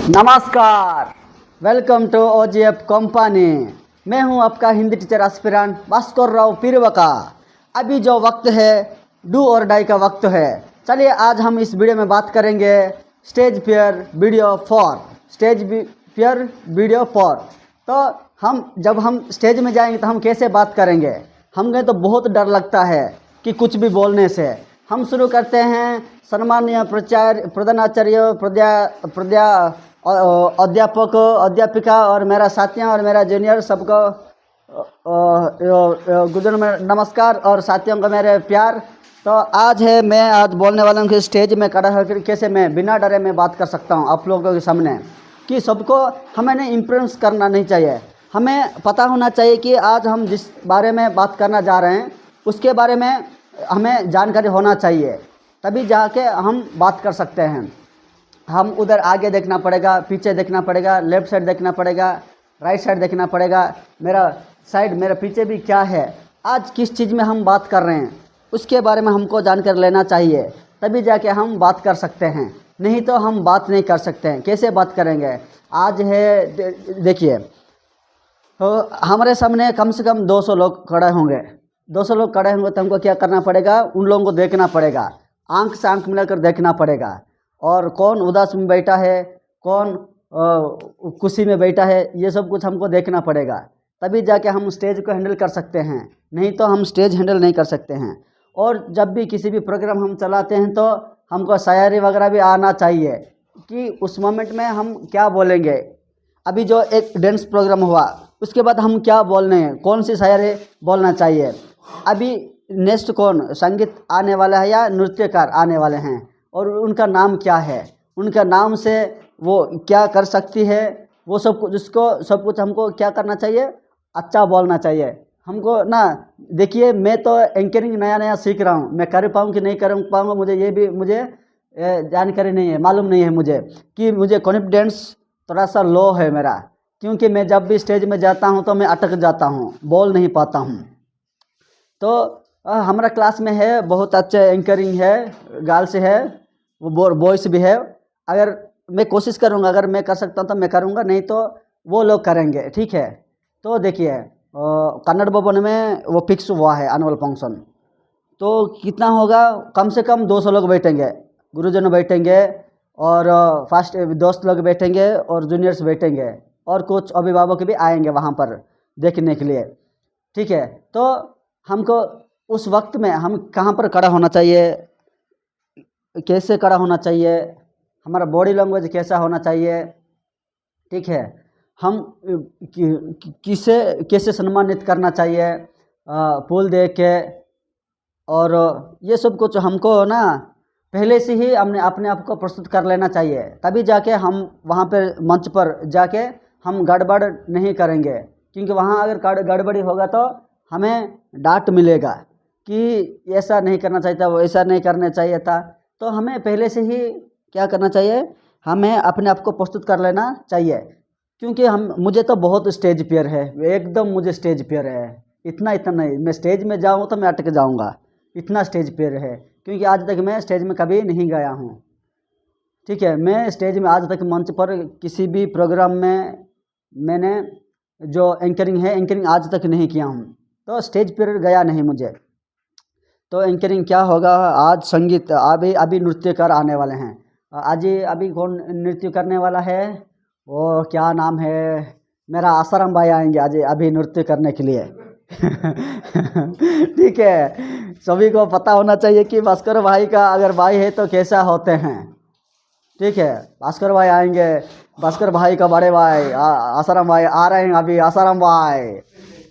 नमस्कार, welcome to OGF company. मैं हूं आपका हिंदी टीचर एस्पिरेंट भास्कर राव पिरवका। अभी जो वक्त है डू और डाई का वक्त है। चलिए आज हम इस वीडियो में बात करेंगे stage fear video 4। Stage fear video 4। तो जब हम स्टेज में जाएंगे तो हम कैसे बात करेंगे? हमें तो बहुत डर लगता है कि कुछ भी बोलने से। हम शुरू करते हैं। सम्मानीय प्रधानाचार्य, अध्यापक, अध्यापिका और मेरा साथियों और मेरा जूनियर सबको गुजर में नमस्कार और साथियों को मेरे प्यार। तो मैं आज बोलने वाला हूँ कि स्टेज में खड़ा होकर कैसे मैं बिना डरे में बात कर सकता हूँ आप लोगों के सामने। कि सबको हमें इम्प्रेस करना नहीं चाहिए। हमें पता होना चाहिए कि आज हम जिस बारे में बात करना जा रहे हैं उसके बारे में हमें जानकारी होना चाहिए, तभी जाके हम बात कर सकते हैं। हम उधर आगे देखना पड़ेगा, पीछे देखना पड़ेगा, लेफ़्ट साइड देखना पड़ेगा, राइट साइड देखना पड़ेगा, मेरा पीछे भी क्या है, आज किस चीज़ में हम बात कर रहे हैं उसके बारे में हमको जानकारी लेना चाहिए, तभी जाके हम बात कर सकते हैं। नहीं तो हम बात नहीं कर सकते हैं। कैसे बात करेंगे? आज है देखिए, तो हमारे सामने कम से कम 200 लोग खड़े होंगे। 200 लोग खड़े होंगे तो हमको क्या करना पड़ेगा? उन लोगों को देखना पड़ेगा, आंख से आंख मिलाकर देखना पड़ेगा। और कौन उदास में बैठा है, कौन खुशी में बैठा है, ये सब कुछ हमको देखना पड़ेगा, तभी जाके हम स्टेज को हैंडल कर सकते हैं। नहीं तो हम स्टेज हैंडल नहीं कर सकते हैं। और जब भी किसी भी प्रोग्राम हम चलाते हैं तो हमको शायरी वगैरह भी आना चाहिए कि उस मोमेंट में हम क्या बोलेंगे। अभी जो एक डांस प्रोग्राम हुआ उसके बाद हम क्या बोलने हैं, कौन सी शायरी बोलना चाहिए। अभी नेक्स्ट कौन संगीत आने वाला है या नृत्यकार आने वाले हैं और उनका नाम क्या है, उनका नाम से वो क्या कर सकती है, वो सब कुछ हमको क्या करना चाहिए? अच्छा बोलना चाहिए हमको ना। देखिए, मैं तो एंकरिंग नया सीख रहा हूँ। मैं कर पाऊँ कि नहीं कर पाऊँगा मुझे जानकारी नहीं है, मालूम नहीं है मुझे कि मुझे कॉन्फिडेंस थोड़ा सा लो है मेरा, क्योंकि मैं जब भी स्टेज में जाता हूँ तो मैं अटक जाता हूँ, बोल नहीं पाता हूँ। तो हमारा क्लास में है बहुत अच्छे एंकरिंग है, गर्ल्स है, वो बॉयज़ भी है। अगर मैं कोशिश करूँगा, अगर मैं कर सकता हूँ तो मैं करूँगा, नहीं तो वो लोग करेंगे, ठीक है। तो देखिए, कन्नड़ भवन में वो फिक्स हुआ है एनुअल फंक्शन। तो कितना होगा? कम से कम 200 लोग बैठेंगे, गुरुजन बैठेंगे और फर्स्ट दोस्त लोग बैठेंगे और जूनियर्स बैठेंगे और कुछ अभिभावक भी आएंगे वहाँ पर देखने के लिए, ठीक है। तो हमको उस वक्त में हम कहाँ पर खड़ा होना चाहिए, कैसे खड़ा होना चाहिए, हमारा बॉडी लैंग्वेज कैसा होना चाहिए, ठीक है। हम किसे कैसे सम्मानित करना चाहिए फूल दे के, और ये सब कुछ हमको ना पहले से ही हमने अपने आप को प्रस्तुत कर लेना चाहिए, तभी जाके हम वहाँ पर मंच पर जाके हम गड़बड़ नहीं करेंगे। क्योंकि वहाँ अगर गड़बड़ी होगा तो हमें डांट मिलेगा कि ऐसा नहीं करना चाहिए था, वो ऐसा नहीं करना चाहिए था। तो हमें पहले से ही क्या करना चाहिए? हमें अपने आप को प्रस्तुत कर लेना चाहिए। क्योंकि मुझे तो बहुत स्टेज फियर है, एकदम मुझे स्टेज फियर है। इतना नहीं, मैं स्टेज में जाऊँ तो मैं अटक जाऊँगा, इतना स्टेज फियर है। क्योंकि आज तक मैं स्टेज में कभी नहीं गया हूँ, ठीक है। मैं स्टेज में आज तक मंच पर किसी भी प्रोग्राम में मैंने जो एंकरिंग आज तक नहीं किया हूँ, तो स्टेज पर गया नहीं मुझे। तो एंकरिंग क्या होगा? आज संगीत, अभी नृत्यकार आने वाले हैं। आज अभी कौन नृत्य करने वाला है? वो क्या नाम है, मेरा आसाराम भाई आएंगे आज अभी नृत्य करने के लिए। ठीक है, सभी को पता होना चाहिए कि भास्कर भाई का अगर भाई है तो कैसा होते हैं, ठीक है। भास्कर भाई आएंगे, भास्कर भाई का बड़े भाई आसाराम भाई आ रहे हैं अभी। आसाराम भाई,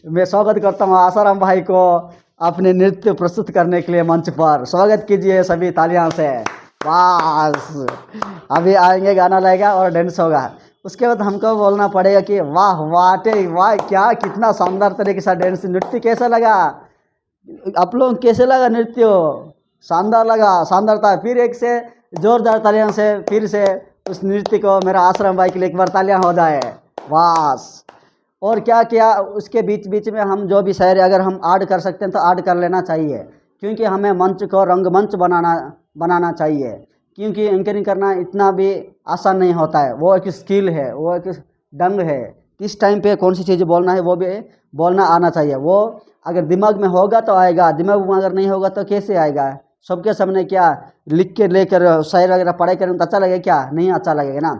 मैं स्वागत करता हूँ आसाराम भाई को अपने नृत्य प्रस्तुत करने के लिए मंच पर। स्वागत कीजिए सभी तालियां से। बस अभी आएंगे, गाना लगेगा और डांस होगा। उसके बाद हमको बोलना पड़ेगा कि वाह वाह, क्या कितना शानदार तरीके से डांस, नृत्य कैसा लगा आप लोग, कैसे लगा नृत्य? शानदार लगा, शानदार था। फिर एक से जोरदार तालियां से फिर से उस नृत्य को मेरा आश्रम भाई के लिए एक बार तालियां हो जाए। बस और क्या उसके बीच में हम जो भी शायरी अगर हम ऐड कर सकते हैं तो ऐड कर लेना चाहिए। क्योंकि हमें मंच को रंगमंच बनाना चाहिए। क्योंकि एंकरिंग करना इतना भी आसान नहीं होता है, वो एक स्किल है, वो एक ढंग है। किस टाइम पे कौन सी चीज़ बोलना है वो भी बोलना आना चाहिए। वो अगर दिमाग में होगा तो आएगा, दिमाग में अगर नहीं होगा तो कैसे आएगा। सबके सामने क्या लिख के लेकर शायर वगैरह पढ़ाई करें तो अच्छा लगेगा क्या, नहीं अच्छा लगेगा ना।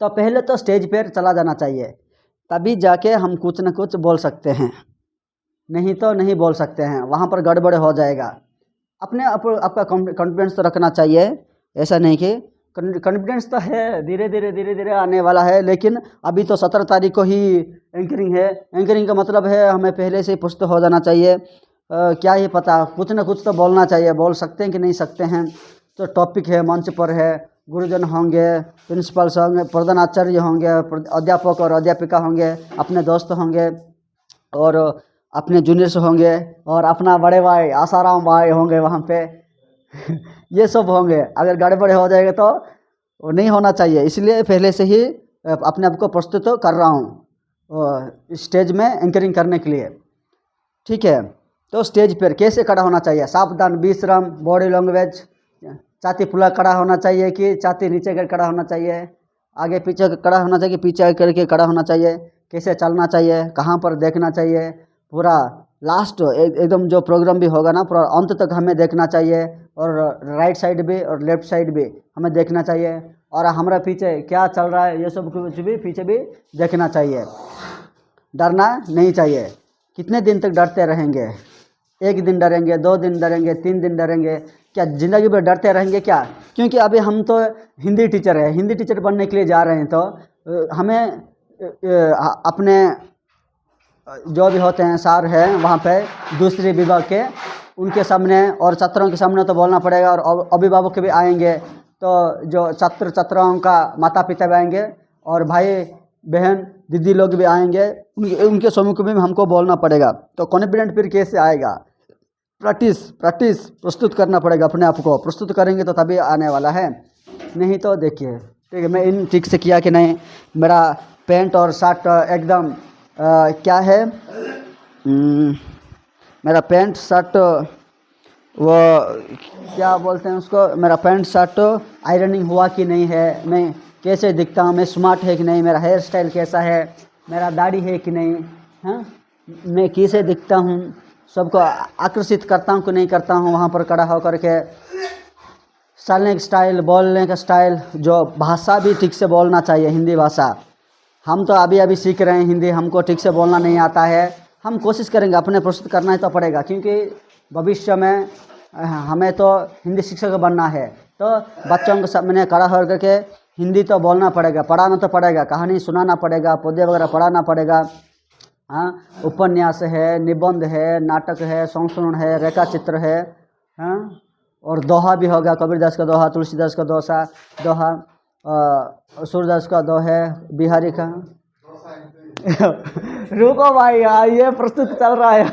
तो पहले तो स्टेज पर चला जाना चाहिए, तभी जाके हम कुछ न कुछ बोल सकते हैं, नहीं तो नहीं बोल सकते हैं, वहाँ पर गड़बड़ हो जाएगा। अपने आपका कॉन्फिडेंस तो रखना चाहिए, ऐसा नहीं कि कॉन्फिडेंस तो है, धीरे धीरे आने वाला है। लेकिन अभी तो 17 तारीख को ही एंकरिंग है। एंकरिंग का मतलब है हमें पहले से ही पुष्ट हो जाना चाहिए। क्या ही पता, कुछ ना कुछ तो बोलना चाहिए, बोल सकते हैं कि नहीं सकते हैं। तो टॉपिक है, मंच पर है, गुरुजन होंगे, प्रिंसिपल्स होंगे, प्रधानाचार्य होंगे, अध्यापक और अध्यापिका होंगे, अपने दोस्त होंगे और अपने जूनियर्स होंगे और अपना बड़े भाई आसाराम भाई होंगे वहाँ पे ये सब होंगे। अगर गड़बड़ हो जाएगा तो वो नहीं होना चाहिए, इसलिए पहले से ही अपने आप को प्रस्तुत कर रहा हूँ स्टेज में एंकरिंग करने के लिए। ठीक है, तो स्टेज पर कैसे खड़ा होना चाहिए, सावधान, विश्राम, बॉडी लैंग्वेज, छाती फुला खड़ा होना चाहिए कि छाती नीचे कर खड़ा होना चाहिए, आगे पीछे खड़ा होना चाहिए, पीछे करके खड़ा होना चाहिए, कैसे चलना चाहिए, कहाँ पर देखना चाहिए, पूरा लास्ट एकदम जो प्रोग्राम भी होगा ना पूरा अंत तक हमें देखना चाहिए, और राइट साइड भी और लेफ्ट साइड भी हमें देखना चाहिए, और हमारा पीछे क्या चल रहा है ये सब कुछ भी पीछे भी देखना चाहिए। डरना नहीं चाहिए। कितने दिन तक डरते रहेंगे, 1 दिन डरेंगे, 2 दिन डरेंगे, 3 दिन डरेंगे, क्या ज़िंदगी भर डरते रहेंगे क्या। क्योंकि अभी हम तो हिंदी टीचर है, हिंदी टीचर बनने के लिए जा रहे हैं, तो हमें अपने जो भी होते हैं सार हैं वहाँ पे दूसरे विभाग के, उनके सामने और छात्रों के सामने तो बोलना पड़ेगा, और अभिभावक भी आएंगे, तो जो छात्र छात्राओं का माता पिता भी आएंगे और भाई बहन दीदी लोग भी आएंगे, उनके सम्मुख में हमको बोलना पड़ेगा। तो कॉन्फिडेंट फिर कैसे आएगा, प्रैक्टिस प्रस्तुत करना पड़ेगा, अपने आप को प्रस्तुत करेंगे तो तभी आने वाला है, नहीं तो देखिए। ठीक है, मैं इन ठीक से किया कि नहीं, मेरा पैंट और शर्ट एकदम क्या है, मेरा पैंट शर्ट वो क्या बोलते हैं उसको, मेरा पैंट शर्ट आयरनिंग हुआ कि नहीं है, मैं कैसे दिखता हूँ, मैं स्मार्ट है कि नहीं, मेरा हेयर स्टाइल कैसा है, मेरा दाढ़ी है कि नहीं, हाँ, मैं कैसे दिखता हूँ, सबको आकर्षित करता हूँ कि नहीं करता हूँ। वहाँ पर खड़ा होकर के चलने का स्टाइल, बोलने का स्टाइल, जो भाषा भी ठीक से बोलना चाहिए, हिंदी भाषा। हम तो अभी सीख रहे हैं हिंदी, हमको ठीक से बोलना नहीं आता है। हम कोशिश करेंगे, अपने प्रस्तुत करना ही तो पड़ेगा, क्योंकि भविष्य में हमें तो हिंदी शिक्षक बनना है। तो बच्चों के सामने खड़ा होकर के हिंदी तो बोलना पड़ेगा, पढ़ाना तो पड़ेगा, कहानी सुनाना पड़ेगा, पौधे वगैरह पढ़ाना पड़ेगा, हाँ, उपन्यास है, निबंध है, नाटक है, संस्मरण है, रेखा चित्र है, हाँ, और दोहा भी होगा, कबीरदास का दोहा, तुलसीदास का दोहा, सूरदास का दोहा, बिहारी का रुको भाई, ये प्रस्तुत चल रहा है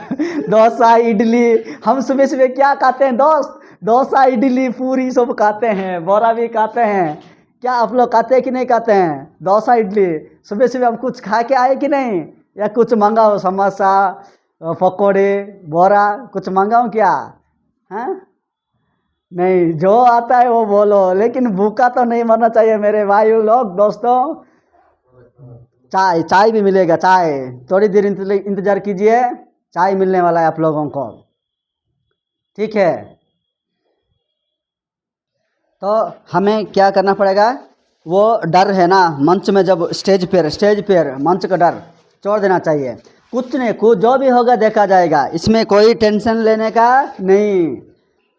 डोसा इडली, हम सुबह सुबह क्या खाते हैं दोस्त, डोसा इडली पूरी सब खाते हैं, बोरा भी खाते हैं। क्या आप लोग खाते हैं कि नहीं खाते हैं डोसा इडली? सुबह सुबह हम कुछ खा के आए कि नहीं, या कुछ मंगाओ, समोसा, पकौड़े, बोरा, कुछ मंगाओ क्या? हैं? नहीं, जो आता है वो बोलो, लेकिन भूखा तो नहीं मरना चाहिए मेरे भाई लोग, दोस्तों। चाय भी मिलेगा, चाय थोड़ी देर इंतजार कीजिए, चाय मिलने वाला है आप लोगों को, ठीक है। तो हमें क्या करना पड़ेगा, वो डर है ना मंच में, जब स्टेज पर मंच का डर छोड़ देना चाहिए। कुछ नहीं, कुछ जो भी होगा देखा जाएगा, इसमें कोई टेंशन लेने का नहीं,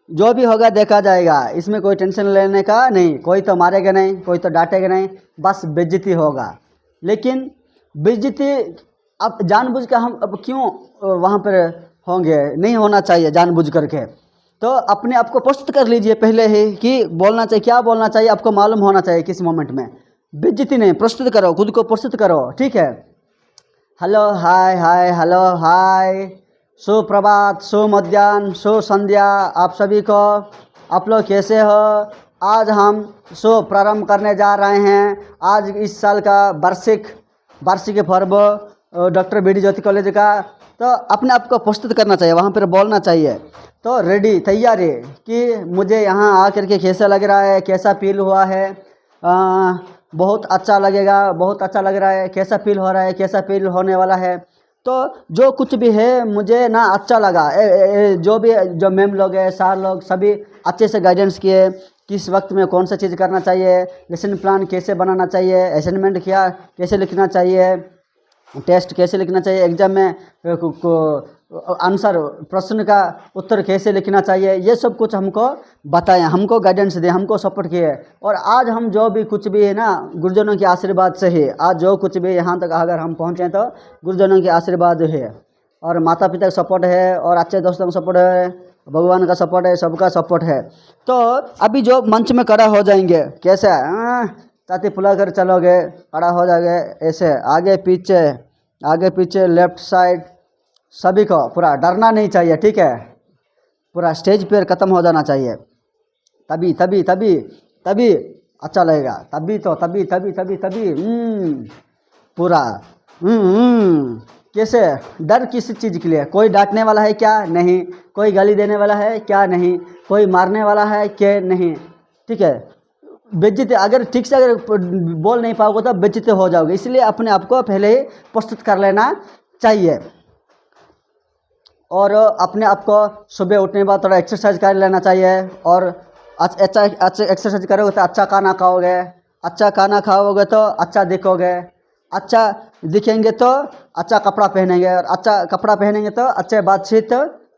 जो भी होगा देखा जाएगा, इसमें कोई टेंशन लेने का नहीं। कोई तो मारेगा नहीं, कोई तो डांटेगा नहीं, बस बेइज्जती होगा। लेकिन बेइज्जती अब जानबूझ के हम अब क्यों वहाँ पर होंगे, नहीं होना चाहिए जानबूझ करके। तो अपने आप को प्रस्तुत कर लीजिए पहले ही कि बोलना चाहिए, क्या बोलना चाहिए आपको मालूम होना चाहिए किस मोमेंट में। बेइज्जती नहीं, प्रस्तुत करो, खुद को प्रस्तुत करो, ठीक है। हेलो हाय, हेलो हाय, सुप्रभात, सुमध्याह्न, सुसंध्या आप सभी को। आप लोग कैसे हो? आज हम शो प्रारंभ करने जा रहे हैं। आज इस साल का वार्षिक पर्व डॉक्टर बी डी ज्योति कॉलेज का तो अपने आप को प्रस्तुत करना चाहिए, वहाँ पर बोलना चाहिए। तो रेडी, तैयार है कि मुझे यहाँ आकर के कैसा लग रहा है, कैसा फील हुआ है, बहुत अच्छा लगेगा, बहुत अच्छा लग रहा है, कैसा फील हो रहा है, कैसा फील होने वाला है। तो जो कुछ भी है मुझे ना अच्छा लगा। जो भी जो मैम लोग हैं, सर लोग, सभी अच्छे से गाइडेंस किए, किस वक्त में कौन सा चीज़ करना चाहिए, लेसन प्लान कैसे बनाना चाहिए, असाइनमेंट क्या कैसे लिखना चाहिए, टेस्ट कैसे लिखना चाहिए, एग्जाम में आंसर, प्रश्न का उत्तर कैसे लिखना चाहिए, ये सब कुछ हमको बताएं, हमको गाइडेंस दें, हमको सपोर्ट किए। और आज हम जो भी कुछ भी है ना, गुरुजनों के आशीर्वाद से ही आज जो कुछ भी यहाँ तक अगर हम पहुँचे तो गुरुजनों के आशीर्वाद है, और माता पिता का सपोर्ट है, और अच्छे दोस्तों का सपोर्ट है, भगवान का सपोर्ट है, सबका सपोर्ट है। तो अभी जो मंच में खड़ा हो जाएंगे, कैसे छाती फुला कर चलोगे, खड़ा हो जाओगे ऐसे, आगे पीछे लेफ्ट साइड, सभी को पूरा डरना नहीं चाहिए, ठीक है। पूरा स्टेज पर ख़त्म हो जाना चाहिए, तभी तभी तभी तभी अच्छा लगेगा, तभी पूरा कैसे। डर किस चीज़ के लिए? कोई डांटने वाला है क्या? नहीं। कोई गाली देने वाला है क्या? नहीं। कोई मारने वाला है क्या? नहीं, ठीक है। बेइज्जती, अगर ठीक से अगर बोल नहीं पाओगे तो बेइज्जती हो जाओगे, इसलिए अपने आप को पहले ही प्रस्तुत कर लेना चाहिए। और अपने आप को सुबह उठने के बाद थोड़ा एक्सरसाइज कर लेना चाहिए, और अच्छा एक्सरसाइज करोगे तो अच्छा खाना खाओगे, अच्छा खाना खाओगे तो अच्छा दिखोगे, अच्छा दिखेंगे तो अच्छा कपड़ा पहनेंगे, और अच्छा कपड़ा पहनेंगे तो अच्छे बातचीत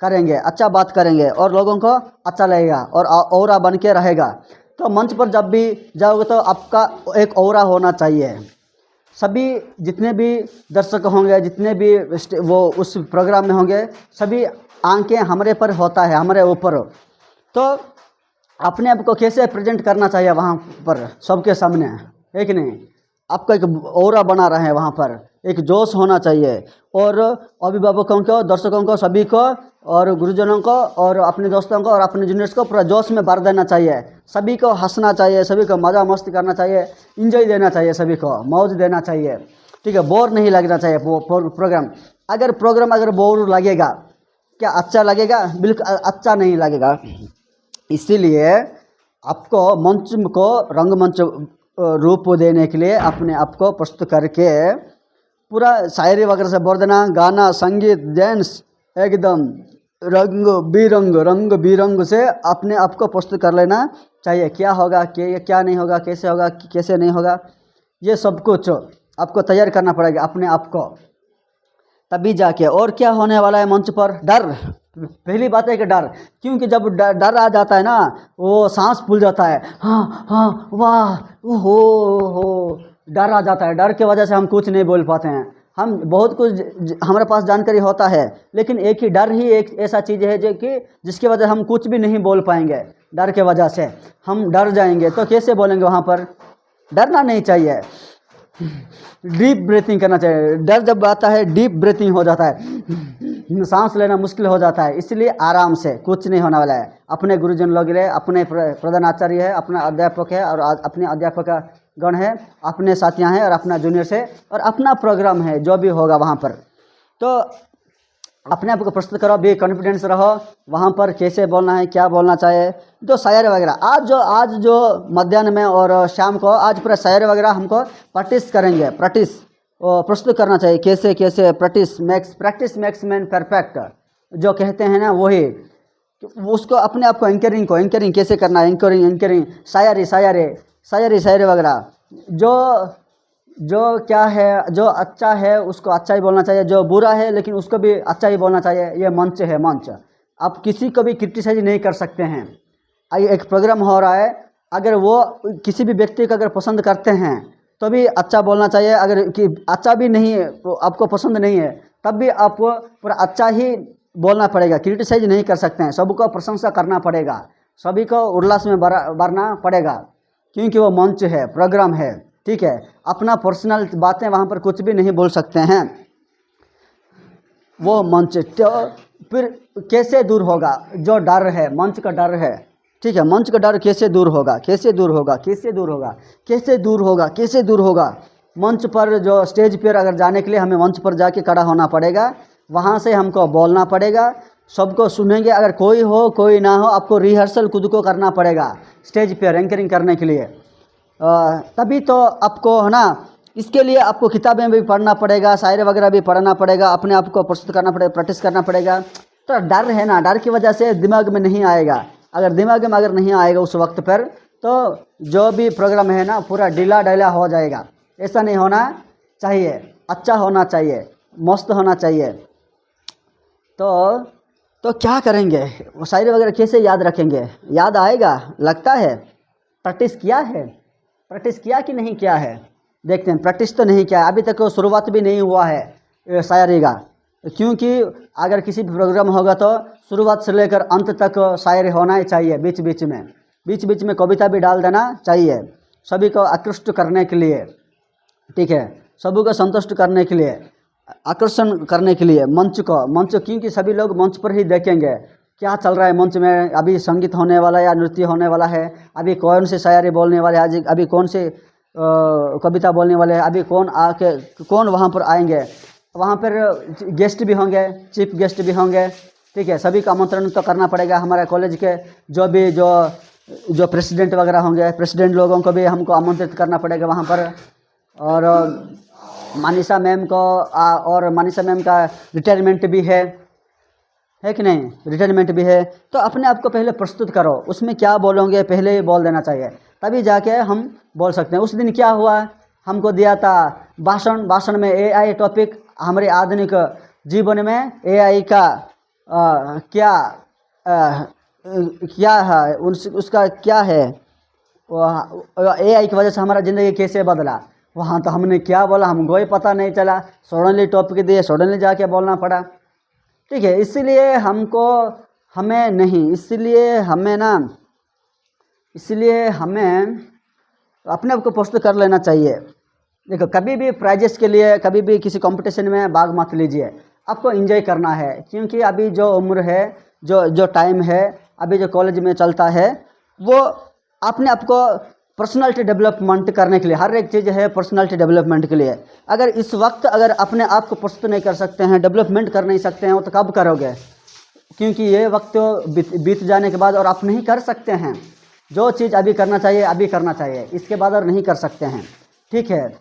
करेंगे, अच्छा बात करेंगे, और लोगों को अच्छा लगेगा और औरा बन के रहेगा। तो मंच पर जब भी जाओगे तो आपका एक औरा होना चाहिए। सभी जितने भी दर्शक होंगे, जितने भी वो उस प्रोग्राम में होंगे, सभी आंखें हमारे पर होता है, हमारे ऊपर। तो अपने आप को कैसे प्रेजेंट करना चाहिए वहाँ पर सबके सामने, है कि नहीं? आपका एक ऑरा बना रहे हैं वहाँ पर, एक जोश होना चाहिए। और अभिभावकों को, दर्शकों को, सभी को, और गुरुजनों को, और अपने दोस्तों को, और अपने जूनियर्स को पूरा जोश में भर देना चाहिए। सभी को हंसना चाहिए, सभी को मज़ा मस्ती करना चाहिए, इंजॉय देना चाहिए, सभी को मौज देना चाहिए, ठीक है। बोर नहीं लगना चाहिए प्रोग्राम। अगर प्रोग्राम अगर बोर लगेगा, क्या अच्छा लगेगा? बिल्कुल अच्छा नहीं लगेगा। इसीलिए आपको मंच को रंगमंच रूप देने के लिए अपने आप को प्रस्तुत करके पूरा शायरी वगैरह से भर देना, गाना, संगीत, डांस, एकदम रंग बिरंग से अपने आप को प्रस्तुत कर लेना चाहिए। क्या होगा, क्या नहीं होगा, कैसे होगा, कैसे नहीं होगा, ये सब कुछ आपको तैयार करना पड़ेगा अपने आप को, तभी जाके। और क्या होने वाला है मंच पर? डर। पहली बात है कि डर, क्योंकि जब डर आ जाता है ना, वो सांस फूल जाता है, हाँ वाह हो, डर आ जाता है। डर की वजह से हम कुछ नहीं बोल पाते हैं। हम बहुत कुछ हमारे पास जानकारी होता है, लेकिन एक ही डर ही एक ऐसा चीज़ है जो कि जिसकी वजह से हम कुछ भी नहीं बोल पाएंगे। डर के वजह से हम डर जाएंगे, तो कैसे बोलेंगे वहाँ पर? डरना नहीं चाहिए, डीप ब्रीथिंग करना चाहिए। डर जब आता है, डीप ब्रीथिंग हो जाता है, सांस लेना मुश्किल हो जाता है। इसलिए आराम से, कुछ नहीं होने वाला है। अपने गुरुजन लोग है, अपने प्रधान आचार्य है, अपना अध्यापक है, और अपने अध्यापक गण है, अपने साथियाँ हैं, और अपना जूनियर्स है, और अपना प्रोग्राम है जो भी होगा वहाँ पर। तो अपने आप को प्रस्तुत करो, भी कॉन्फिडेंस रहो वहाँ पर, कैसे बोलना है, क्या बोलना चाहिए। तो शायरी वगैरह आज जो मध्याह्न में और शाम को आज पूरा शायरी वगैरह हमको प्रैक्टिस करेंगे, प्रस्तुत करना चाहिए। कैसे प्रैक्टिस मेक्स मैन परफेक्ट जो कहते हैं ना, वही उसको अपने आप को एंकरिंग कैसे करना है, एंकरिंग शायरी वगैरह, जो क्या है, जो अच्छा है उसको अच्छा ही बोलना चाहिए, जो बुरा है लेकिन उसको भी अच्छा ही बोलना चाहिए। ये मंच है, मंच। आप किसी को भी क्रिटिसाइज नहीं कर सकते हैं। एक प्रोग्राम हो रहा है, अगर वो किसी भी व्यक्ति को अगर पसंद करते हैं तो भी अच्छा बोलना चाहिए, अगर कि अच्छा भी नहीं आपको पसंद नहीं है तब भी आपको पूरा अच्छा ही बोलना पड़ेगा, क्रिटिसाइज नहीं कर सकते हैं। सबको प्रशंसा करना पड़ेगा, सभी को उल्लास में भरना पड़ेगा, क्योंकि वो मंच है, प्रोग्राम है, ठीक है। अपना पर्सनल बातें वहाँ पर कुछ भी नहीं बोल सकते हैं, वो मंच। तो फिर कैसे दूर होगा जो डर है, मंच का डर है, ठीक है। मंच का डर कैसे दूर होगा? मंच पर जो स्टेज पर अगर जाने के लिए हमें मंच पर जाके खड़ा होना पड़ेगा, वहाँ से हमको बोलना पड़ेगा, सबको सुनेंगे। अगर कोई हो कोई ना हो, आपको रिहर्सल खुद को करना पड़ेगा स्टेज पे एंकरिंग करने के लिए। तभी तो आपको है ना, इसके लिए आपको किताबें भी पढ़ना पड़ेगा, शायरी वगैरह भी पढ़ना पड़ेगा, अपने आप को प्रस्तुत करना पड़ेगा, प्रैक्टिस करना पड़ेगा। तो डर है ना, डर की वजह से दिमाग में नहीं आएगा। अगर दिमाग में अगर नहीं आएगा उस वक्त पर, तो जो भी प्रोग्राम है ना पूरा ढीला ढीला हो जाएगा। ऐसा नहीं होना चाहिए, अच्छा होना चाहिए, मस्त होना चाहिए। तो क्या करेंगे, वो शायरी वगैरह कैसे याद रखेंगे? याद आएगा लगता है? प्रैक्टिस किया है? प्रैक्टिस किया कि नहीं किया है? देखते हैं। प्रैक्टिस तो नहीं किया, अभी तक शुरुआत भी नहीं हुआ है शायरी का। क्योंकि अगर किसी भी प्रोग्राम होगा तो शुरुआत से लेकर अंत तक शायरी होना ही चाहिए। बीच बीच में कविता भी डाल देना चाहिए, सभी को आकृष्ट करने के लिए, ठीक है, सभी को संतुष्ट करने के लिए, आकर्षण करने के लिए मंच, क्योंकि सभी लोग मंच पर ही देखेंगे क्या चल रहा है मंच में। अभी संगीत होने वाला है या नृत्य होने वाला है, अभी कौन से शायरी बोलने वाले हैं, अभी कौन से कविता बोलने वाले हैं, अभी कौन वहाँ पर आएंगे। वहाँ पर गेस्ट भी होंगे, चीफ गेस्ट भी होंगे, ठीक है। सभी का आमंत्रण तो करना पड़ेगा। हमारे कॉलेज के जो प्रेसिडेंट वगैरह होंगे, प्रेसिडेंट लोगों को भी हमको आमंत्रित करना पड़ेगा वहाँ पर। और मानिशा मैम को और मानिशा मैम का रिटायरमेंट भी है कि नहीं? रिटायरमेंट भी है। तो अपने आप को पहले प्रस्तुत करो, उसमें क्या बोलोगे पहले ही बोल देना चाहिए, तभी जाके हम बोल सकते हैं। उस दिन क्या हुआ, हमको दिया था भाषण में AI टॉपिक। हमारे आधुनिक जीवन में AI का क्या है, उसका क्या है, AI की वजह से हमारा ज़िंदगी कैसे बदला। वहाँ तो हमने क्या बोला हमको ही पता नहीं चला, सडनली टॉपिक दिए, सडनली जाके बोलना पड़ा, ठीक है। इसलिए हमें अपने आप को प्रस्तुत कर लेना चाहिए। देखो, कभी भी प्राइजेस के लिए, कभी भी किसी कंपटीशन में भाग मत लीजिए, आपको एंजॉय करना है। क्योंकि अभी जो उम्र है, जो टाइम है, अभी जो कॉलेज में चलता है, वो अपने आप को पर्सनालिटी डेवलपमेंट करने के लिए, हर एक चीज़ है पर्सनालिटी डेवलपमेंट के लिए। अगर इस वक्त अगर अपने आप को प्रस्तुत नहीं कर सकते हैं, डेवलपमेंट कर नहीं सकते हैं, तो कब करोगे? क्योंकि ये वक्त बीत जाने के बाद और आप नहीं कर सकते हैं। जो चीज़ अभी करना चाहिए अभी करना चाहिए, इसके बाद और नहीं कर सकते हैं, ठीक है।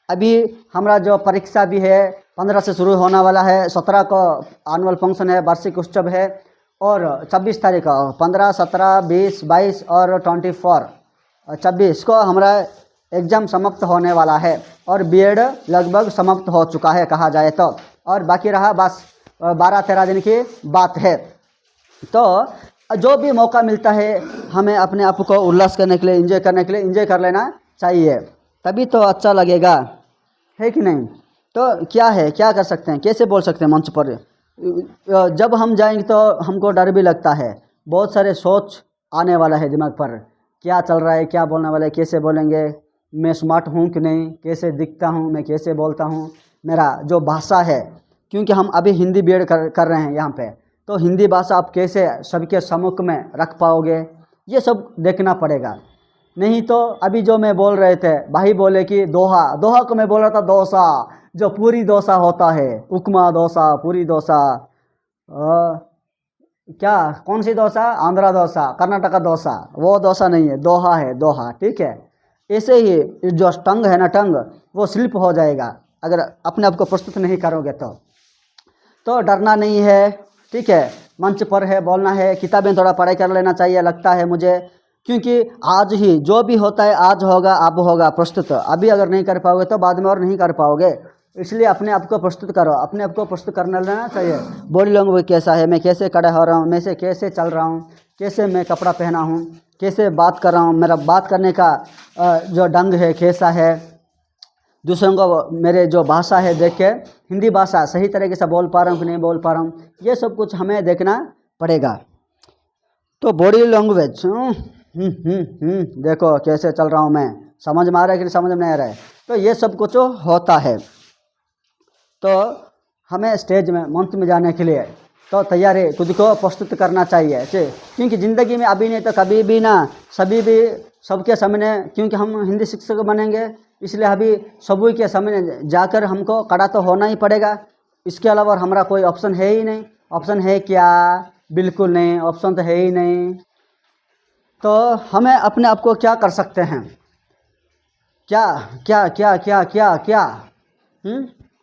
अभी हमारा जो परीक्षा भी है 15 से शुरू होने वाला है, 17 को एनुअल फंक्शन है, वार्षिक उत्सव है, और 26 तारीख को 15, 17, 20, 22 और 24 को हमारा एग्ज़ाम समाप्त होने वाला है। और बीएड लगभग समाप्त हो चुका है कहा जाए तो, और बाकी रहा बस 12-13 दिन की बात है। तो जो भी मौका मिलता है हमें अपने आप को उल्लास करने के लिए, एंजॉय करने के लिए एंजॉय कर लेना चाहिए, तभी तो अच्छा लगेगा, है कि नहीं? तो क्या कर सकते हैं, कैसे बोल सकते हैं मंच पर? जब हम जाएंगे तो हमको डर भी लगता है, बहुत सारे सोच आने वाला है दिमाग पर, क्या चल रहा है, क्या बोलने वाला है, कैसे बोलेंगे, मैं स्मार्ट हूँ कि नहीं, कैसे दिखता हूँ, मैं कैसे बोलता हूँ, मेरा जो भाषा है, क्योंकि हम अभी हिंदी बीएड कर रहे हैं यहाँ पे, तो हिंदी भाषा आप कैसे सबके सम्मुख में रख पाओगे, ये सब देखना पड़ेगा। नहीं तो अभी जो मैं बोल रहे थे, भाई बोले कि दोहा को मैं बोल रहा था डोसा, जो पूरी डोसा होता है, उपमा डोसा, पूरी डोसा, क्या कौन सी डोसा? आंध्रा डोसा, कर्नाटका डोसा, वो डोसा नहीं है, दोहा है, दोहा, ठीक है। ऐसे ही जो टंग है ना, टंग वो स्लिप हो जाएगा अगर अपने आप को प्रस्तुत नहीं करोगे तो डरना नहीं है, ठीक है। मंच पर है, बोलना है, किताबें थोड़ा पढ़ाई कर लेना चाहिए लगता है मुझे, क्योंकि आज ही जो भी होता है आज होगा, अब होगा प्रस्तुत। अभी अगर नहीं कर पाओगे तो बाद में और नहीं कर पाओगे, इसलिए अपने आप को प्रस्तुत करो, अपने आप को प्रस्तुत करना लेना चाहिए। बॉडी लैंग्वेज कैसा है, मैं कैसे खड़ा हो रहा हूँ, मैं से कैसे चल रहा हूँ, कैसे मैं कपड़ा पहना हूँ, कैसे बात कर रहा हूँ, मेरा बात करने का जो ढंग है कैसा है, दूसरों को मेरे जो भाषा है देख के हिंदी भाषा सही तरीके से बोल पा रहा हूँ कि नहीं बोल पा रहा हूँ, ये सब कुछ हमें देखना पड़ेगा। तो बॉडी लैंग्वेज देखो कैसे चल रहा हूँ मैं, समझ में आ रहा है कि समझ में नहीं आ रहा है, तो ये सब कुछ होता है। तो हमें स्टेज में मंच में जाने के लिए तो तैयारी खुद को प्रस्तुत करना चाहिए, क्योंकि ज़िंदगी में अभी नहीं तो कभी भी ना, सभी भी सबके सामने, क्योंकि हम हिंदी शिक्षक बनेंगे इसलिए अभी सभी के सामने जाकर हमको खड़ा तो होना ही पड़ेगा, इसके अलावा हमारा कोई ऑप्शन है ही नहीं। ऑप्शन है क्या? बिल्कुल नहीं, ऑप्शन तो है ही नहीं। तो हमें अपने आप को क्या कर सकते हैं? क्या क्या क्या क्या क्या क्या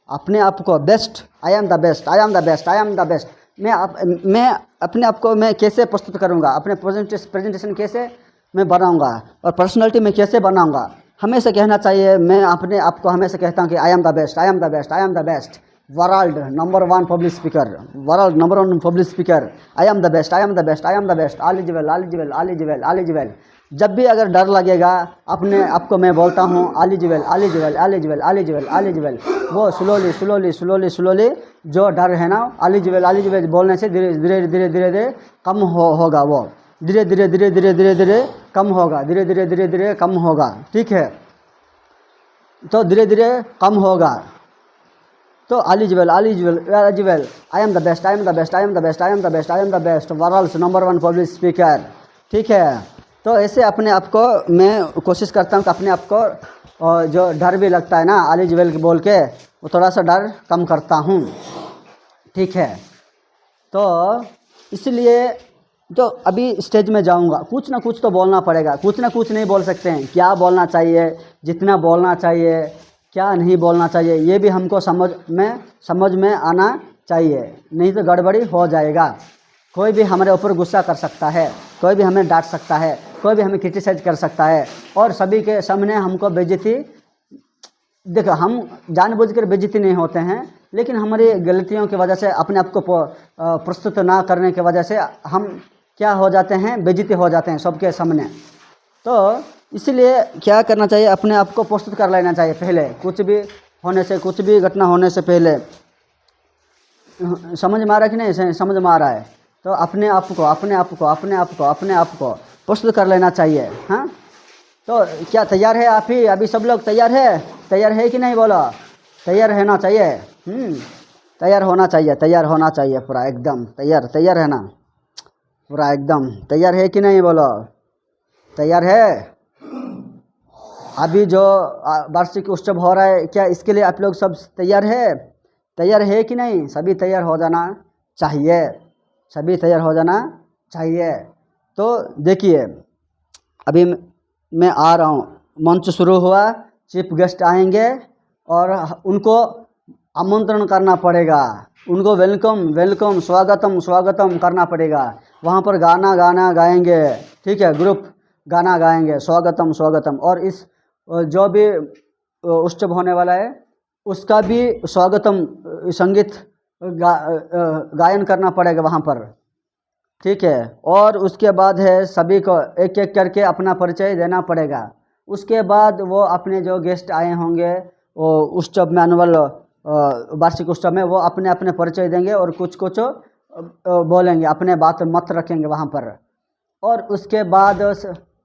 अपने आप को best, I am the best, I am the best, I am the best. मैं अपने आप को मैं कैसे प्रस्तुत करूँगा, अपने प्रेजेंटेशन कैसे मैं बनाऊँगा और पर्सनैलिटी में कैसे बनाऊँगा। हमेशा कहना चाहिए, मैं अपने आप को हमेशा कहता हूँ कि I am the best, I am the best, I am the best, world number 1 public speaker, world number 1 public speaker, I am the best, I am the best, I am the best, all is well, all is well, all is well, all is well. जब भी अगर डर लगेगा अपने आप को मैं बोलता हूँ all is well, all is well, all is well, all is well, all is well. वो स्लोली स्लोली स्लोली स्लोली जो डर है ना, ऑल इज वेल बोलने से धीरे धीरे धीरे धीरे धीरे कम होगा। वो धीरे धीरे धीरे धीरे धीरे धीरे कम होगा, धीरे धीरे धीरे धीरे कम होगा। ठीक है, तो धीरे धीरे कम होगा। तो all is well, all is well, all is well, I am the best, I am the best, I am the best, I am the best, I am the best, world number 1 public speaker. ठीक है, तो ऐसे अपने आप को मैं कोशिश करता हूँ कि अपने आप को जो डर भी लगता है ना ऑल इज वेल बोल के, वो थोड़ा सा डर कम करता हूँ। ठीक है, तो इसलिए जो अभी स्टेज में जाऊँगा कुछ ना कुछ तो बोलना पड़ेगा, कुछ ना कुछ नहीं बोल सकते हैं। क्या बोलना चाहिए, जितना बोलना चाहिए, क्या नहीं बोलना चाहिए, ये भी हमको समझ में आना चाहिए, नहीं तो गड़बड़ी हो जाएगा। कोई भी हमारे ऊपर गुस्सा कर सकता है, कोई भी हमें डांट सकता है, कोई भी हमें क्रिटिसाइज कर सकता है, और सभी के सामने हमको बेइज्जती। देखो, हम जानबूझकर बेइज्जती नहीं होते हैं, लेकिन हमारी गलतियों की वजह से अपने आप को प्रस्तुत ना करने की वजह से हम क्या हो जाते हैं, बेइज्जती हो जाते हैं सबके सामने। तो इसलिए क्या करना चाहिए, अपने आप को प्रस्तुत कर लेना चाहिए पहले, कुछ भी होने से, कुछ भी घटना होने से पहले। समझ में आ रहा है कि नहीं? समझ में आ रहा है। तो अपने आप को अपने आप को अपने आप को अपने आप को प्रस्तुत कर लेना चाहिए। हाँ, तो क्या तैयार है आप ही? अभी सब लोग तैयार है कि नहीं? बोलो, तैयार रहना चाहिए। तैयार होना चाहिए, तैयार होना चाहिए, पूरा एकदम तैयार है ना, पूरा एकदम तैयार है कि नहीं? बोलो, तैयार है? अभी जो वार्षिक उत्सव हो रहा है, क्या इसके लिए आप लोग सब तैयार है कि नहीं? सभी तैयार हो जाना चाहिए, सभी तैयार हो जाना चाहिए। तो देखिए, अभी मैं आ रहा हूँ, मंच शुरू हुआ, चीफ गेस्ट आएंगे और उनको आमंत्रण करना पड़ेगा, उनको वेलकम स्वागतम करना पड़ेगा। वहाँ पर गाना गाएंगे। ठीक है, ग्रुप गाना गाएंगे, स्वागतम। और इस जो भी उत्सव होने वाला है उसका भी स्वागतम संगीत गायन करना पड़ेगा वहाँ पर। ठीक है, और उसके बाद है सभी को एक एक करके अपना परिचय देना पड़ेगा। उसके बाद वो अपने जो गेस्ट आए होंगे वो उत्सव में, एनुअल वार्षिक उत्सव में, वो अपने अपने परिचय देंगे और कुछ बोलेंगे, अपने बात मत रखेंगे वहाँ पर। और उसके बाद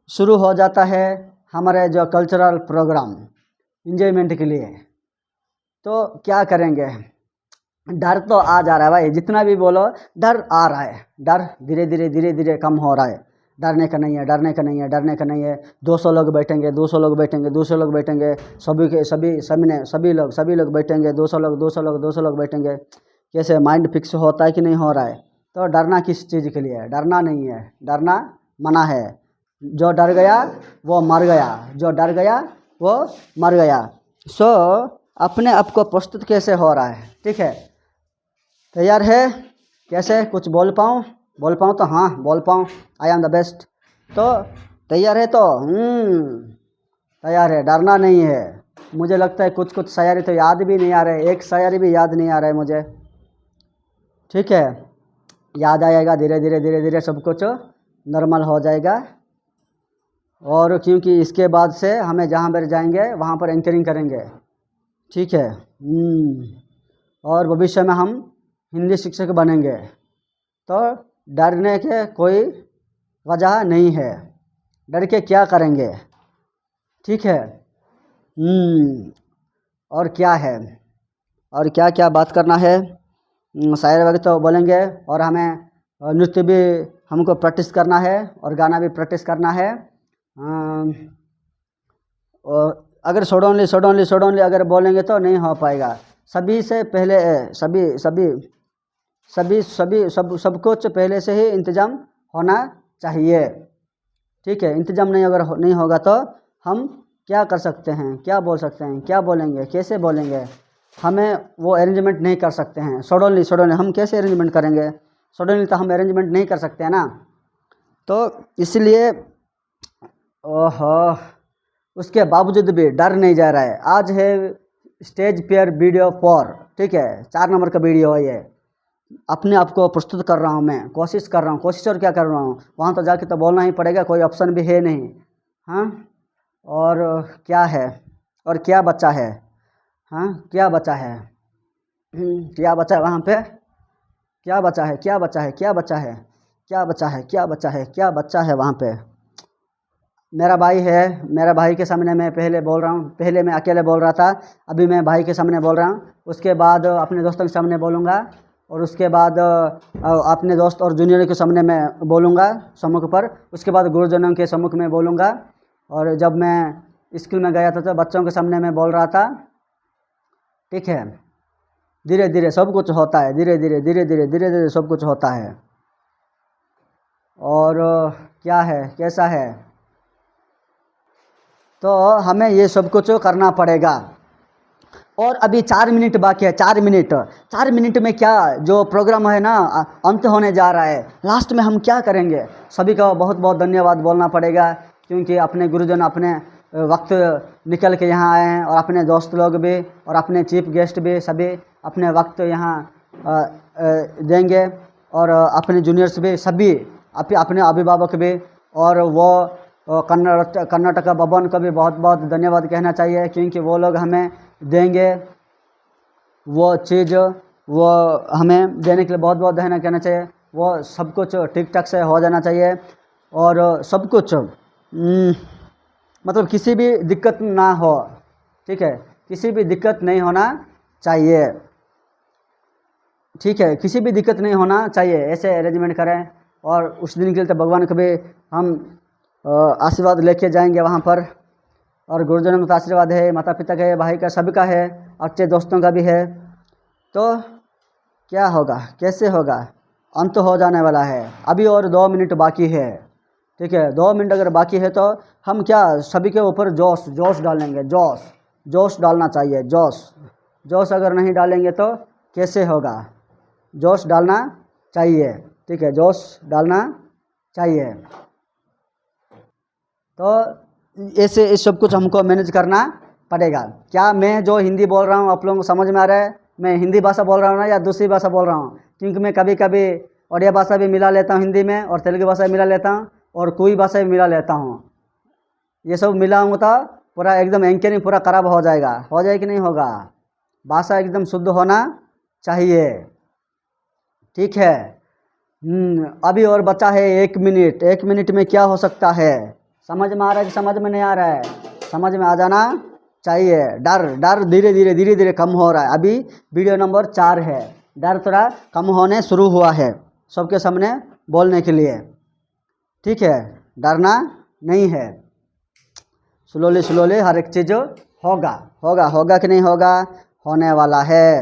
शुरू हो जाता है हमारे जो कल्चरल प्रोग्राम इंजॉयमेंट के लिए। तो क्या करेंगे, डर तो आ जा रहा है भाई, जितना भी बोलो डर आ रहा है, डर धीरे धीरे कम हो रहा है। डरने का नहीं है। 200 लोग बैठेंगे, 200 लोग बैठेंगे, सभी लोग बैठेंगे, 200 लोग बैठेंगे। कैसे माइंड फिक्स होता है कि नहीं हो रहा है? तो डरना किस चीज़ के लिए है? डरना नहीं है, डरना मना है। जो डर गया वो मर गया। सो अपने आप को प्रस्तुत कैसे हो रहा है? ठीक है, तैयार है? कैसे कुछ बोल पाऊँ तो हाँ बोल पाऊँ, आई एम द बेस्ट। तो तैयार है? तो तैयार है, डरना नहीं है। मुझे लगता है कुछ शायरी तो याद भी नहीं आ रहे, एक शायरी भी याद नहीं आ रहा है मुझे। ठीक है, याद आएगा धीरे धीरे सब कुछ नॉर्मल हो जाएगा। और क्योंकि इसके बाद से हमें जहाँ पर जाएंगे वहाँ पर एंकरिंग करेंगे। ठीक है, और भविष्य में हम हिंदी शिक्षक बनेंगे। तो डरने के कोई वजह नहीं है, डर के क्या करेंगे? ठीक है, और क्या है, और क्या बात करना है? शायरी वगैरह तो बोलेंगे, और हमें नृत्य भी हमको प्रैक्टिस करना है और गाना भी प्रैक्टिस करना है। और अगर सडनली अगर बोलेंगे तो नहीं हो पाएगा। सभी से पहले सभी सभी सभी सभी सब कुछ पहले से ही इंतज़ाम होना चाहिए। ठीक है, इंतज़ाम नहीं अगर नहीं होगा तो हम क्या कर सकते हैं, क्या बोल सकते हैं, क्या बोलेंगे, कैसे बोलेंगे, हमें वो अरेंजमेंट नहीं कर सकते हैं। सडनली हम कैसे अरेंजमेंट करेंगे? सडनली तो हम अरेंजमेंट नहीं कर सकते हैं ना। तो इसलिए ओहो, उसके बावजूद भी डर नहीं जा रहा है। आज है स्टेज पेयर वीडियो 4, ठीक है, 4 नंबर का वीडियो है ये। अपने आप को प्रस्तुत कर रहा हूँ, मैं कोशिश कर रहा हूँ, कोशिश और क्या कर रहा हूँ, वहाँ तो जाके तो बोलना ही पड़ेगा, कोई ऑप्शन भी है नहीं। हाँ, और क्या है, और क्या बचा है? हाँ, क्या बचा है? क्या बचा है वहाँ पे? क्या बचा है, क्या बचा है, क्या बचा है, क्या बचा है, क्या बचा है, क्या बचा है वहाँ पे? मेरा भाई है, मेरा भाई के सामने मैं पहले बोल रहा हूँ। पहले मैं अकेले बोल रहा था, अभी मैं भाई के सामने बोल रहा हूँ। उसके बाद अपने दोस्तों के सामने बोलूँगा, और उसके बाद अपने दोस्त और जूनियर के सामने मैं बोलूँगा सम्मुख पर। उसके बाद गुरुजनों के सम्मुख में बोलूँगा। और जब मैं स्कूल में गया था तो बच्चों के सामने मैं बोल रहा था। ठीक है, धीरे धीरे सब कुछ होता है, धीरे धीरे धीरे धीरे धीरे धीरे सब कुछ होता है। और क्या है, कैसा है, तो हमें ये सब कुछ करना पड़ेगा। और अभी 4 मिनट बाकी है, 4 मिनट में क्या जो प्रोग्राम है ना अंत होने जा रहा है। लास्ट में हम क्या करेंगे? सभी का बहुत बहुत धन्यवाद बोलना पड़ेगा, क्योंकि अपने गुरुजन अपने वक्त निकल के यहाँ आए हैं, और अपने दोस्त लोग भी और अपने चीफ गेस्ट भी सभी अपने वक्त यहाँ देंगे, और अपने जूनियर्स भी सभी अपने अभिभावक भी। और वो कर्नाटक भवन को भी बहुत बहुत धन्यवाद कहना चाहिए, क्योंकि वो लोग हमें देंगे वो चीज़, वो हमें देने के लिए बहुत बहुत धन्यवाद कहना चाहिए। वो सब कुछ ठीक ठाक से हो जाना चाहिए, और सब कुछ मतलब किसी भी दिक्कत ना हो। ठीक है, किसी भी दिक्कत नहीं होना चाहिए। ठीक है, किसी भी दिक्कत नहीं होना चाहिए, ऐसे अरेंजमेंट करें। और उस दिन के लिए तो भगवान को भी हम आशीर्वाद लेके जाएंगे वहाँ पर। और गुरुजनों का आशीर्वाद है, माता पिता का है, भाई का, सभी का है, अच्छे दोस्तों का भी है। तो क्या होगा, कैसे होगा? अंत हो जाने वाला है, अभी और 2 मिनट बाकी है। ठीक है, 2 मिनट अगर बाकी है तो हम क्या सभी के ऊपर जोश डालेंगे। जोश डालना चाहिए, जोश अगर नहीं डालेंगे तो कैसे होगा? जोश डालना चाहिए। ठीक है, जोश डालना चाहिए। तो ऐसे इस सब कुछ हमको मैनेज करना पड़ेगा। क्या मैं जो हिंदी बोल रहा हूँ आप लोगों को समझ में आ रहा है? मैं हिंदी भाषा बोल रहा हूँ ना या दूसरी भाषा बोल रहा हूँ? क्योंकि मैं कभी कभी ओडिया भाषा भी मिला लेता हूँ हिंदी में, और तेलुगु भाषा भी मिला लेता हूँ, और कोई भाषा भी मिला लेता हूँ। ये सब मिलाऊंगा तो पूरा एकदम एंकरिंग पूरा खराब हो जाएगा। हो जाए कि नहीं होगा? भाषा एकदम शुद्ध होना चाहिए। ठीक है, अभी और बचा है 1 मिनट। 1 मिनट में क्या हो सकता है? समझ में आ रहा है कि समझ में नहीं आ रहा है? समझ में आ जाना चाहिए। डर धीरे धीरे कम हो रहा है। अभी वीडियो नंबर 4 है, डर थोड़ा कम होने शुरू हुआ है सबके सामने बोलने के लिए। ठीक है, डरना नहीं है। स्लोली हर एक चीज़ होगा कि नहीं होगा? होने वाला है।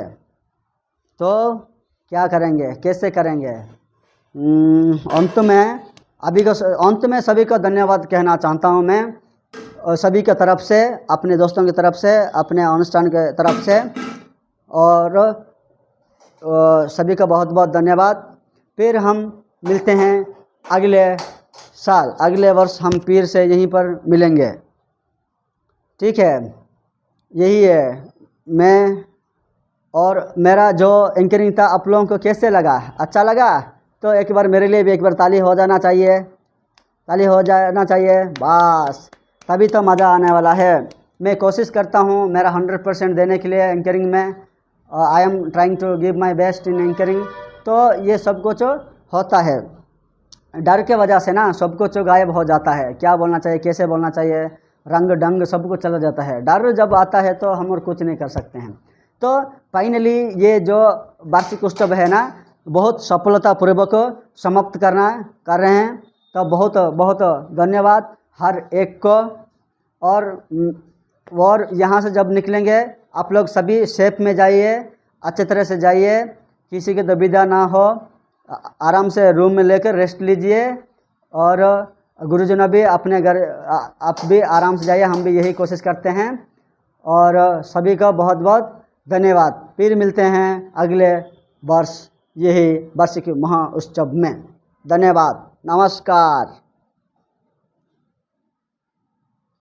तो क्या करेंगे, कैसे करेंगे? अंत में सभी को धन्यवाद कहना चाहता हूँ मैं, सभी की तरफ से, अपने दोस्तों की तरफ से, अपने अनुष्ठान के तरफ से, और सभी का बहुत बहुत धन्यवाद। फिर हम मिलते हैं अगले साल, अगले वर्ष हम फिर से यहीं पर मिलेंगे। ठीक है, यही है। मैं और मेरा जो एंकरिंग था आप लोगों को कैसे लगा? अच्छा लगा? तो एक बार मेरे लिए भी एक बार ताली हो जाना चाहिए, ताली हो जाना चाहिए। बस तभी तो मज़ा आने वाला है। मैं कोशिश करता हूँ मेरा 100% देने के लिए एंकरिंग में। I am trying to give my best in anchoring. तो ये सब कुछ होता है। डर के वजह से ना सब कुछ गायब हो जाता है। क्या बोलना चाहिए, कैसे बोलना चाहिए, रंग ढंग सब कुछ चला जाता है। डर जब आता है तो हम और कुछ नहीं कर सकते हैं। तो फाइनली ये जो वार्षिक उत्सव है ना, बहुत सफलतापूर्वक समाप्त कर रहे हैं। तो बहुत बहुत धन्यवाद हर एक को। और यहाँ से जब निकलेंगे आप लोग सभी सेफ में जाइए, अच्छे तरह से जाइए, किसी की दुविधा ना हो, आराम से रूम में लेकर रेस्ट लीजिए। और गुरुजनों भी अपने घर, आप भी आराम से जाइए, हम भी यही कोशिश करते हैं। और सभी का बहुत बहुत धन्यवाद। फिर मिलते हैं अगले वर्ष यही वार्षिक महा उत्सव में। धन्यवाद, नमस्कार।